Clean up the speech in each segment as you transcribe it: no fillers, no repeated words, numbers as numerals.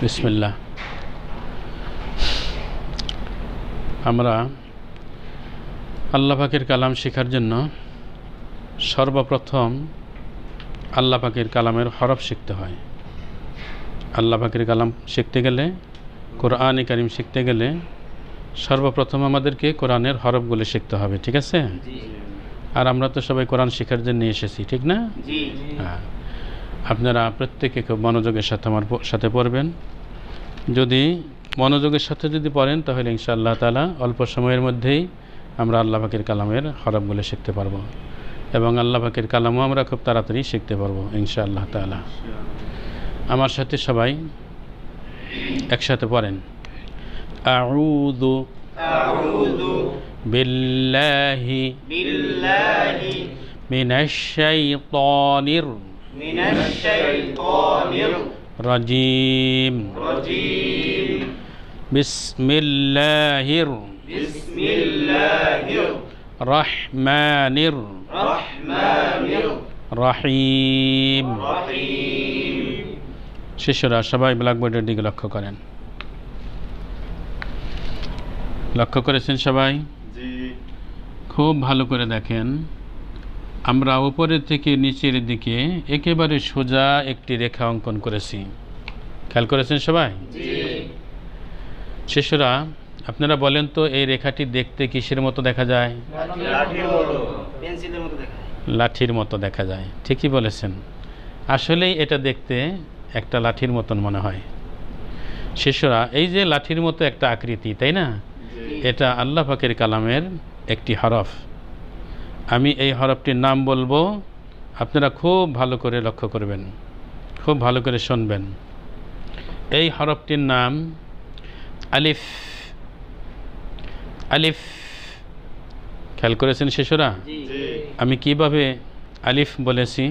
বিসমিল্লাহ। আমরা আল্লাহ পাকের কালাম শেখার জন্য সর্বপ্রথম আল্লাহ পাকের কালামের হরফ শিখতে হয়। আল্লাহ পাকের কালাম শিখতে গেলে, কোরআন কারীম শিখতে গেলে সর্বপ্রথম আমাদেরকে কোরআনের হরফগুলো শিখতে হবে, ঠিক আছে? আর আমরা তো সবাই কোরআন শেখার জন্য এসেছি, ঠিক না? হ্যাঁ, আপনারা প্রত্যেকে খুব মনোযোগের সাথে আমার সাথে পড়বেন। যদি মনোযোগের সাথে যদি পড়েন তাহলে ইনশাআল্লাহ তাআলা অল্প সময়ের মধ্যেই আমরা আল্লাহ পাকের কালামের হরফগুলো শিখতে পারবো এবং আল্লাহ পাকের কালামও আমরা খুব তাড়াতাড়ি শিখতে পারবো ইনশাআল্লাহ তাআলা। আমার সাথে সবাই একসাথে পড়েন। আউযু বিল্লাহি মিনাশ শাইতানির রাজিম। বিসমিল্লাহির রহমানির রহিম। শিষ্যরা সবাই ব্ল্যাকবোর্ডের দিকে লক্ষ্য করেন। লক্ষ্য করেছেন সবাই? খুব ভালো করে দেখেন। আমরা উপরের থেকে নিচের দিকে একেবারে সোজা একটি রেখা অঙ্কন করেছি। খেয়াল করেছেন সবাই? শিষ্যরা আপনারা বলেন তো, এই রেখাটি দেখতে কিসের মতো দেখা যায়? লাঠির মতো দেখা যায়। ঠিকই বলেছেন, আসলেই এটা দেখতে একটা লাঠির মতন মনে হয়। শিষ্যরা, এই যে লাঠির মতো একটা আকৃতি, তাই না? এটা আল্লাহ পাকের কালামের একটি হরফ। আমি এই হরফটির নাম বলবো, আপনারা খুব ভালো করে লক্ষ্য করবেন, খুব ভালো করে শুনবেন। এই হরফটির নাম আলিফ। আলিফ। খেয়াল করেছেন শিশুরা? আমি কিভাবে আলিফ বলেছি?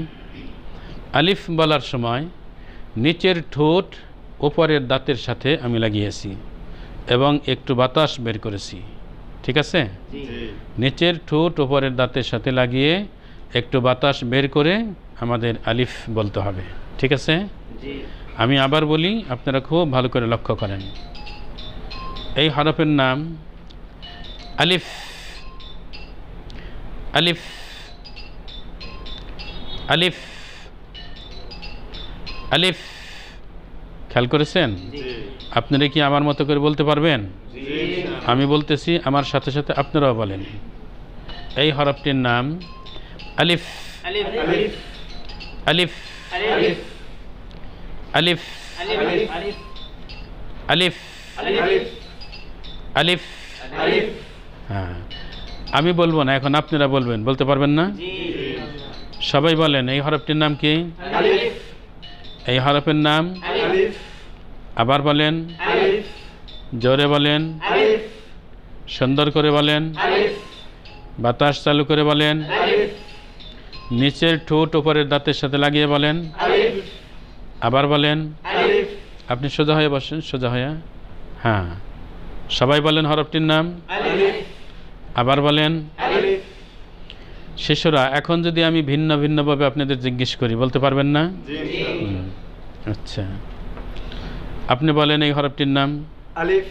আলিফ বলার সময় নিচের ঠোঁট উপরের দাঁতের সাথে আমি লাগিয়েছি এবং একটু বাতাস বের করেছি, ঠিক আছে? নিচের ঠোঁট উপরের দাঁতের সাথে লাগিয়ে একটু বাতাস বের করে আমাদের আলিফ বলতে হবে, ঠিক আছে? আমি আবার বলি, আপনারা খুব ভালো করে লক্ষ্য করেন। এই হরফের নাম আলিফ। আলিফ। আলিফ। আলিফ। খেয়াল করেছেন? আপনারা কি আমার মতো করে বলতে পারবেন? আমি বলতেছি, আমার সাথে সাথে আপনারাও বলেন। এই হরফটির নাম আলিফ। আলিফ। আলিফ। আলিফ। আলিফ। আলিফ। হ্যাঁ, আমি বলবো না, এখন আপনারা বলবেন। বলতে পারবেন না? সবাই বলেন, এই হরফটির নাম কি? এই হরফের নাম আবার বলেন, জোরে বলেন, সুন্দর করে বলেন, বাতাস চালু করে বলেন, নিচের ঠোঁট উপরের দাঁতের সাথে লাগিয়ে বলেন, আবার বলেন। আপনি সোজা হয়ে বসেন, সোজা হয়ে। হ্যাঁ, সবাই বলেন হরফটির নাম, আবার বলেন। শিশুরা, এখন যদি আমি ভিন্ন ভিন্নভাবে আপনাদের জিজ্ঞেস করি, বলতে পারবেন না? আচ্ছা, আপনি বলেন এই হরফটির নাম আলিফ।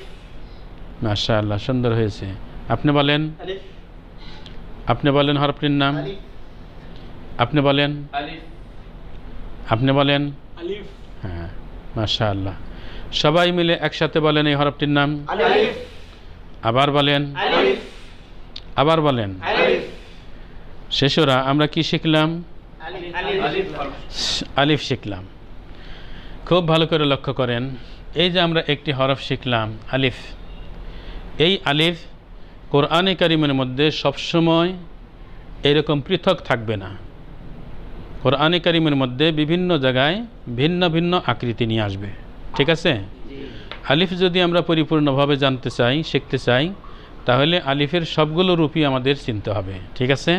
মাশাআল্লাহ, সুন্দর হয়েছে। আপনি বলেন। আপনি বলেন হরফটির নাম। আপনি বলেন। আপনি বলেন। হ্যাঁ, মাশাআল্লাহ। সবাই মিলে একসাথে বলেন এই হরফটির নাম। আবার বলেন। আবার বলেন। শিশুরা, আমরা কি শিখলাম? আলিফ শিখলাম। খুব ভালো করে লক্ষ্য করেন, এই যে আমরা একটি হরফ শিখলাম আলিফ, এই আলিফ কোরআনে কারিমের মধ্যে সবসময় এরকম পৃথক থাকবে না। কোরআনে কারিমের মধ্যে বিভিন্ন জায়গায় ভিন্ন ভিন্ন আকৃতি নিয়ে আসবে, ঠিক আছে? আলিফ যদি আমরা পরিপূর্ণভাবে জানতে চাই, শিখতে চাই, তাহলে আলিফের সবগুলো রূপই আমাদের চিনতে হবে, ঠিক আছে?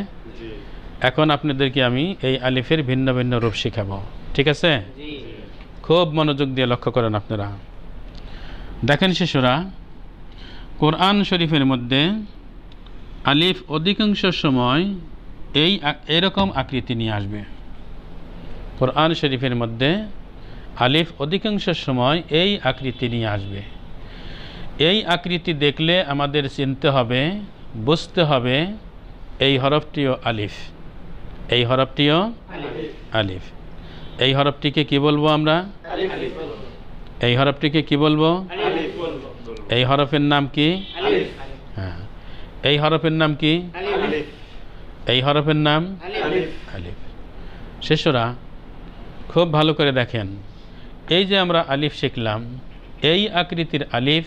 এখন আপনাদেরকে আমি এই আলিফের ভিন্ন ভিন্ন রূপ শেখাবো, ঠিক আছে? খুব মনোযোগ দিয়ে লক্ষ্য করেন আপনারা। দেখেন শিশুরা, কোরআন শরীফের মধ্যে আলিফ অধিকাংশ সময় এরকম আকৃতি নিয়ে আসবে। কোরআন শরীফের মধ্যে আলিফ অধিকাংশ সময় এই আকৃতি নিয়ে আসবে। এই আকৃতি দেখলে আমাদের চিনতে হবে, বুঝতে হবে এই হরফটিও আলিফ, এই হরফটিও আলিফ। এই হরফটিকে কি বলবো আমরা? এই হরফটিকে কি বলবো? এই হরফের নাম কি? হ্যাঁ, এই হরফের নাম কি? এই হরফের নাম আলিফ। শিশুরা খুব ভালো করে দেখেন, এই যে আমরা আলিফ শিখলাম, এই আকৃতির আলিফ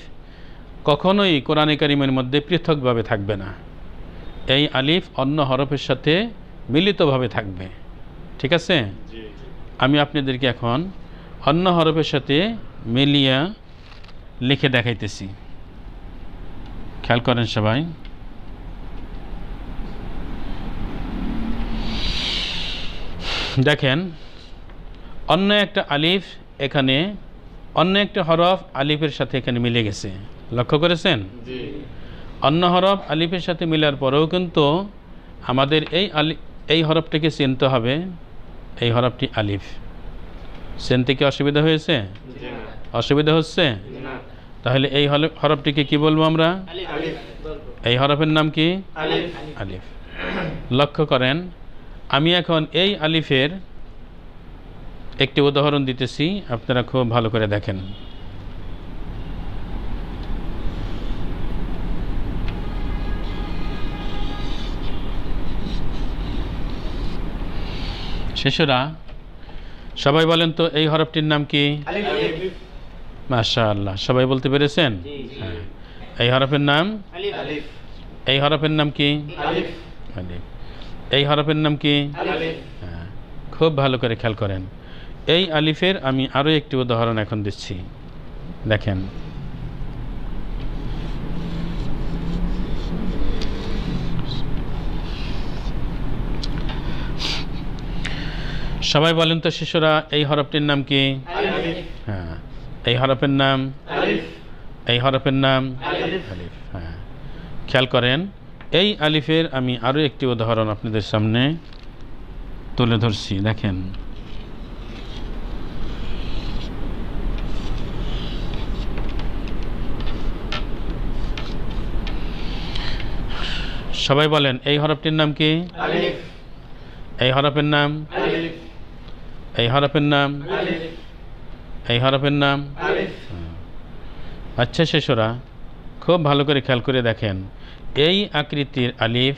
কখনোই কোরআনে কারিমের মধ্যে পৃথকভাবে থাকবে না। এই আলিফ অন্য হরফের সাথে মিলিতভাবে থাকবে। ঠিক আছে? আমি আপনাদেরকে এখন অন্য হরফের সাথে মিলিয়ে লিখে দেখাইতেছি। খেয়াল করেন সবাই। দেখেন, অন্য একটা আলিফ এখানে, অন্য একটা হরফ আলিফের সাথে এখানে মিলে গেছে। লক্ষ্য করেছেন? অন্য হরফ আলিফের সাথে মিলার পরেও কিন্তু আমাদের এই হরফটিকে চিনতে হবে, এই হরফটি আলিফ। চিনতে কি অসুবিধা হয়েছে? অসুবিধা হচ্ছে? তাহলে এই হরফটিকে কি বলবো আমরা? এই হরফের নাম কি? আলিফ। লক্ষ্য করেন, আমি এখন এই আলিফের একটি উদাহরণ দিতেছি, আপনারা খুব ভালো করে দেখেন। শিশুরা সবাই বলেন তো, এই হরফটির নাম কি? মাশাআল্লাহ, সবাই বলতে পেরেছেন? হ্যাঁ, এই হরফের নাম আলিফ। এই হরফের নাম কি? আলিফ। এই হরফের নাম কি? হ্যাঁ, খুব ভালো করে খেয়াল করেন। এই আলিফের আমি আরও একটি উদাহরণ এখন দিচ্ছি, দেখেন। সবাই বলেন তো শিশুরা, এই হরফটির নাম কি? হ্যাঁ, এই হরফের নাম আলিফ। এই হরফের নাম আলিফ। হ্যাঁ, খেয়াল করেন, এই আলিফের আমি আরও একটি উদাহরণ আপনাদের সামনে তুলে ধরছি, দেখেন। সবাই বলেন, এই হরফটির নাম কি? আলিফ। এই হরফের নাম আলিফ। এই হরফের নাম আলিফ। এই হরফের নাম আলিফ। আচ্ছা শিশুরা, খুব ভালো করে খেয়াল করে দেখেন, এই আকৃতির আলিফ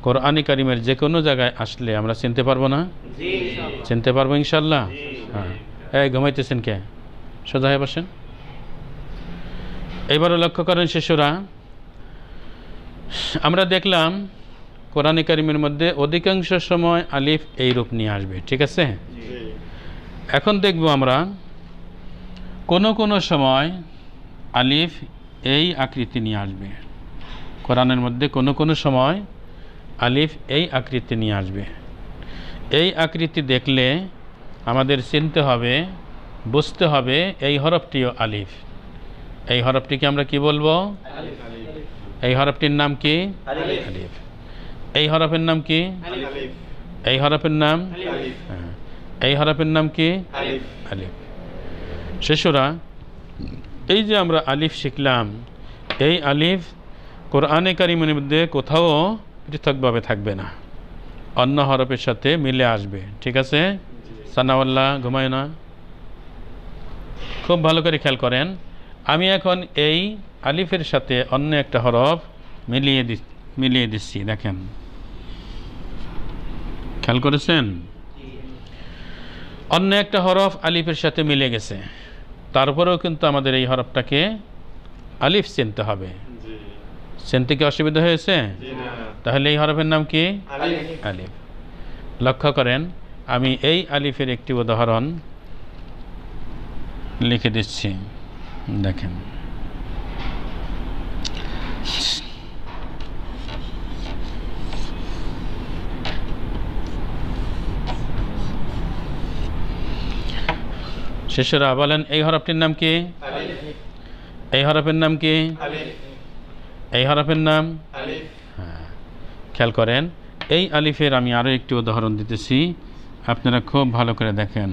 কোরআনে কারিমের যে কোনো জায়গায় আসলে আমরা চিনতে পারবো না? চিনতে পারবো ইনশাল্লাহ। হ্যাঁ, এই ঘুমাইতেছেন কে? সোজা হয়ে বসেন। এইবারও লক্ষ্য করেন শিশুরা, আমরা দেখলাম কোরআনে কারিমের মধ্যে অধিকাংশ সময় আলিফ এই রূপ নিয়ে আসবে। ঠিক আছে? এখন দেখব আমরা কোনো কোনো সময় আলিফ এই আকৃতি নিয়ে আসবে। কোরআনের মধ্যে কোনো কোনো সময় আলিফ এই আকৃতি নিয়ে আসবে। এই আকৃতি দেখলে আমাদের চিনতে হবে, বুঝতে হবে এই হরফটিও আলিফ। এই হরফটিকে আমরা কি বলবো? এই হরফটির নাম কি? আলিফ। এই হরফের নাম কি? এই হরফের নাম এই হরফের নাম কি? আলিফ। শিশুরা, এই যে আমরা আলিফ শিখলাম, এই আলিফ কোরআনে কারিমের মধ্যে কোথাও পৃথকভাবে থাকবে না, অন্য হরফের সাথে মিলে আসবে। ঠিক আছে? সানাউল্লাহ ঘুমায় না? খুব ভালো করে খেয়াল করেন, আমি এখন এই আলিফের সাথে অন্য একটা হরফ মিলিয়ে দিচ্ছি, দেখেন। খেয়াল করেছেন? অন্য একটা হরফ আলিফের সাথে মিলে গেছে, তারপরেও কিন্তু আমাদের এই হরফটাকে আলিফ চিনতে হবে। চিনতে কি অসুবিধা হয়েছে? তাহলে এই হরফের নাম কি? আলিফ। লক্ষ্য করেন, আমি এই আলিফের একটি উদাহরণ লিখে দিচ্ছি, দেখেন। শিশুরা বলেন, এই হরফটির নাম কি? এই হরফের নাম কি? এই হরফের নাম? হ্যাঁ, খেয়াল করেন, এই আলিফের আমি আরও একটি উদাহরণ দিতেছি, আপনারা খুব ভালো করে দেখেন।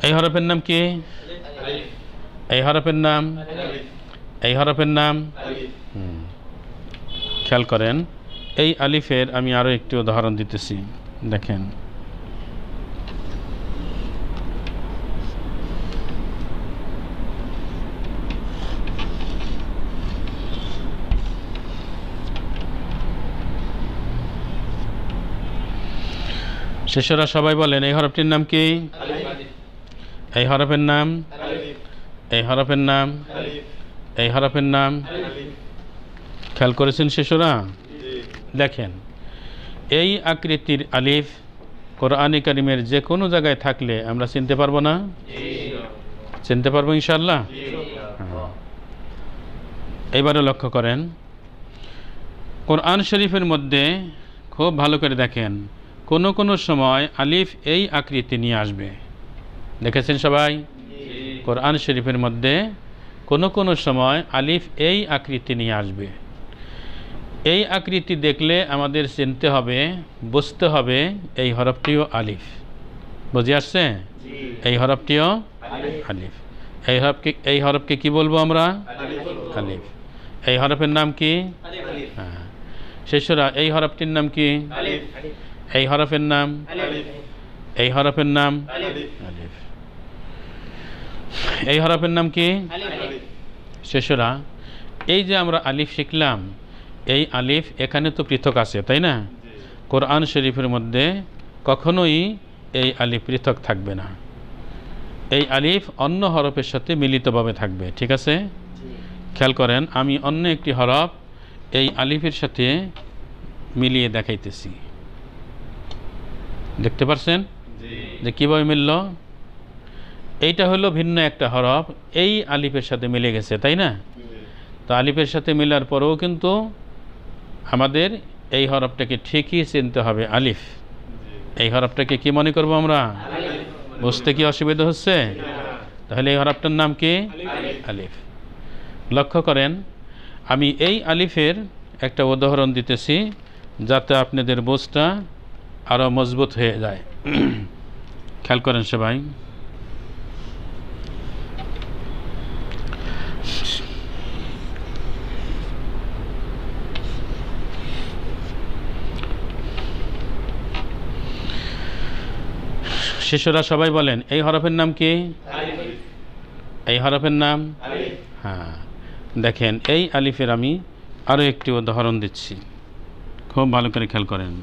এই হরফের নাম কি? এই হরফের নাম? এই হরফের নাম? খেয়াল করেন, এই আলিফের আমি আরও একটি উদাহরণ দিতেছি, দেখেন। শিষ্যরা সবাই বলেন এই হরফটির নাম কি? এই হরফের নাম? এই হরফের নাম? এই হরফের নাম? খেয়াল করেছেন শিষ্যরা? দেখেন, এই আকৃতির আলিফ কোরআনে কারিমের যে কোনো জায়গায় থাকলে আমরা চিনতে পারবো না? চিনতে পারবো ইনশাআল্লাহ। এইবারে লক্ষ্য করেন, কোরআন শরীফের মধ্যে খুব ভালো করে দেখেন, কোনো কোনো সময় আলিফ এই আকৃতি নিয়ে আসবে। দেখেছেন সবাই? কোরআন শরীফের মধ্যে কোনো কোনো সময় আলিফ এই আকৃতি নিয়ে আসবে। এই আকৃতি দেখলে আমাদের চিনতে হবে, বুঝতে হবে এই হরফটিও আলিফ। বুঝে আসছে? এই হরফটিও আলিফ। এই হরফকে কি বলবো আমরা? আলিফ। এই হরফের নাম কি? হ্যাঁ শিষ্যরা, এই হরফটির নাম কি? এই হরফের নাম? এই হরফের নাম? আলিফ। এই হরফের নাম কি? শিষ্যরা, এই যে আমরা আলিফ শিখলাম, এই আলিফ এখানে তো পৃথক আছে, তাই না? কোরআন শরীফের মধ্যে কখনোই এই আলিফ পৃথক থাকবে না। এই আলিফ অন্য হরফের সাথে মিলিতভাবে থাকবে, ঠিক আছে? খেয়াল করেন, আমি অন্য একটি হরফ এই আলিফের সাথে মিলিয়ে দেখাইতেছি। দেখতে পাচ্ছেন যে কিভাবে মিলল? এইটা হলো ভিন্ন একটা হরফ, এই আলিফের সাথে মিলে গেছে, তাই না? তো আলিফের সাথে মিলার পরেও কিন্তু আমাদের এই হরফটাকে ঠিকই চিনতে হবে আলিফ। এই হরফটাকে কি মনে করবো আমরা? বুঝতে কি অসুবিধা হচ্ছে? তাহলে এই হরফটার নাম কি? আলিফ। লক্ষ্য করেন, আমি এই আলিফের একটা উদাহরণ দিতেছি যাতে আপনাদের বোঝটা আরও মজবুত হয়ে যায়। খেয়াল করেন সবাই। শিষ্যরা সবাই বলেন এই হরফের নাম কি? এই হরফের নাম? হ্যাঁ দেখেন, এই আলিফের আমি আরও একটি উদাহরণ দিচ্ছি, খুব ভালো করে খেয়াল করেন।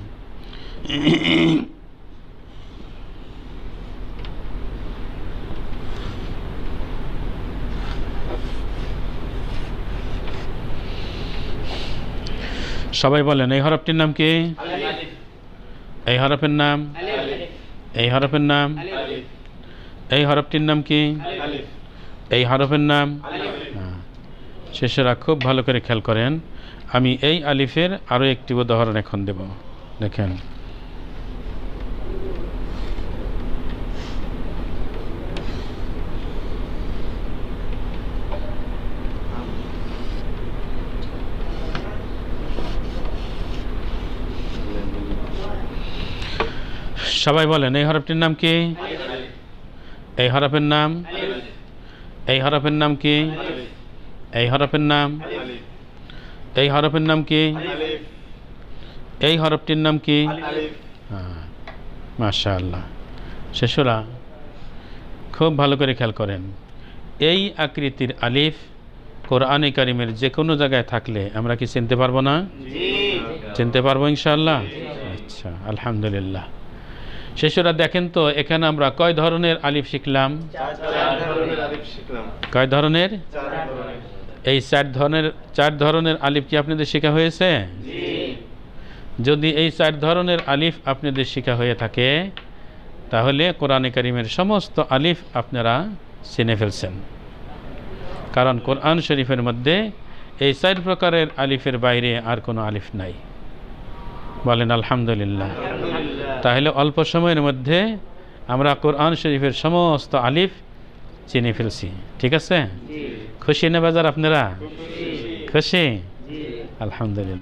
সবাই বলেন এই হরফটির নাম কি? এই হরফের নাম? এই হরফের নাম? এই হরফটির নাম কি? এই হরফের নাম? শিষ্যরা খুব ভালো করে খেয়াল করেন, আমি এই আলিফের আরও একটি উদাহরণ এখন দেব, দেখেন। সবাই বলেন এই হরফটির নাম কি? এই হরফের নাম? এই হরফের নাম কি? এই হরফের নাম? এই হরফের নাম কি? এই হরফটির নাম কি? মাশাআল্লাহ। শিশুরা খুব ভালো করে খেয়াল করেন, এই আকৃতির আলিফ কোরআনে কারিমের যে কোনো জায়গায় থাকলে আমরা কি চিনতে পারবো না? চিনতে পারবো ইনশাআল্লাহ। আচ্ছা, আলহামদুলিল্লাহ। শিশুরা দেখেন তো, এখানে আমরা কয় ধরনের আলিফ শিখলাম? কয় ধরনের? এই চার ধরনের আলিফ কি আপনাদের শেখা হয়েছে? যদি এই 4 ধরনের আলিফ আপনাদের শেখা হয়ে থাকে, তাহলে কোরআনে কারিমের সমস্ত আলিফ আপনারা চিনে ফেলছেন। কারণ কোরআন শরীফের মধ্যে এই 4 প্রকারের আলিফের বাইরে আর কোনো আলিফ নাই। বলেন আলহামদুলিল্লাহ। তাহলে অল্প সময়ের মধ্যে আমরা কোরআন শরীফের সমস্ত আলিফ চিনে ফেলছি, ঠিক আছে? খুশি না বাজার আপনারা? খুশি? আলহামদুলিল্লাহ।